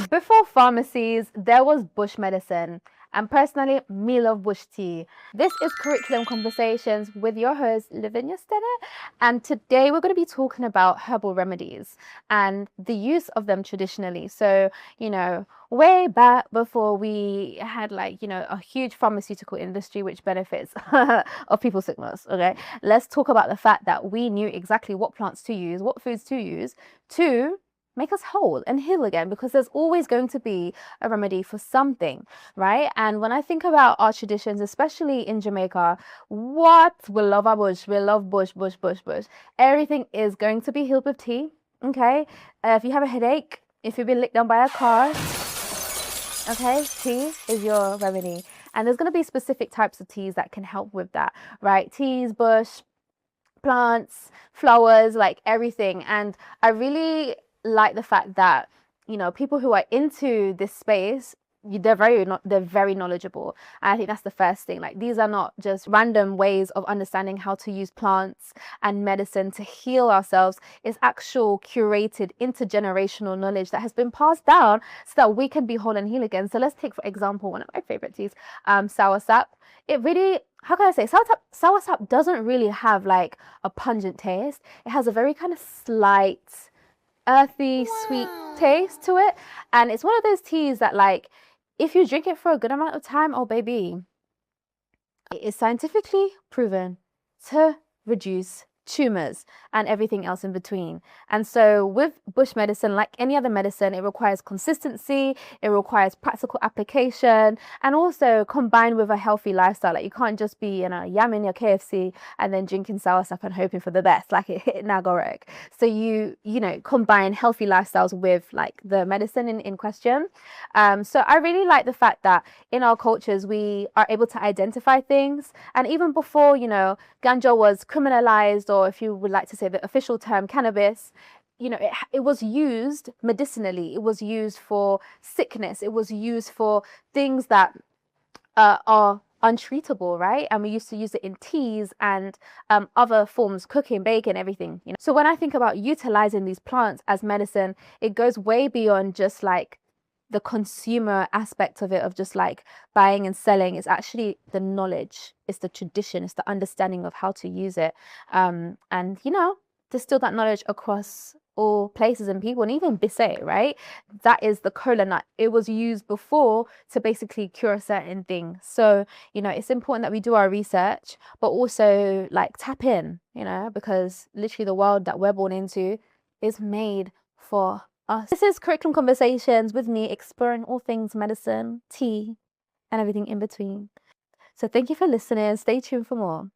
Before pharmacies, there was bush medicine. And personally, me love bush tea. This is Curriculum Conversations with your host, Lavinia Stennett. And today we're going to be talking about herbal remedies and the use of them traditionally. So, way back before we had a huge pharmaceutical industry which benefits of people's sickness, okay? Let's talk about the fact that we knew exactly what plants to use, what foods to use to make us whole and heal again, because there's always going to be a remedy for something, right? And when I think about our traditions, especially in Jamaica, we love our bush, we love bush. Everything is going to be healed with tea, okay? If you have a headache, if you've been licked down by a car, okay, tea is your remedy. And there's going to be specific types of teas that can help with that, right? Teas, bush, plants, flowers, like everything. And I really like the fact that people who are into this space, they're very knowledgeable. And I think that's the first thing. Like, these are not just random ways of understanding how to use plants and medicine to heal ourselves. It's actual curated intergenerational knowledge that has been passed down so that we can be whole and heal again. So let's take, for example, one of my favorite teas, soursop. It really, how can I say, soursop doesn't really have like a pungent taste. It has a very kind of slight earthy, sweet taste to it. And it's one of those teas that, like, if you drink it for a good amount of time, oh baby, it is scientifically proven to reduce tumors and everything else in between. And so with bush medicine, like any other medicine, it requires consistency, it requires practical application, and also combined with a healthy lifestyle. Like, you can't just be yamming your KFC and then drinking soursop and hoping for the best, like it hit Nagorek. So you combine healthy lifestyles with like the medicine in question. So I really like the fact that in our cultures we are able to identify things, and even before ganja was criminalized, or if you would like to say the official term, cannabis, it was used medicinally. It was used for sickness. It was used for things that are untreatable, right? And we used to use it in teas and other forms, cooking, baking, everything. So when I think about utilizing these plants as medicine, it goes way beyond just like the consumer aspect of it, of just like buying and selling. It's actually the knowledge, it's the tradition, it's the understanding of how to use it, and distill that knowledge across all places and people. And even Bissay, right, that is the cola nut. It was used before to basically cure certain things. So it's important that we do our research, but also like tap in, because literally the world that we're born into is made for us. This is Curriculum Conversations with me, exploring all things medicine, tea, and everything in between. So thank you for listening. Stay tuned for more.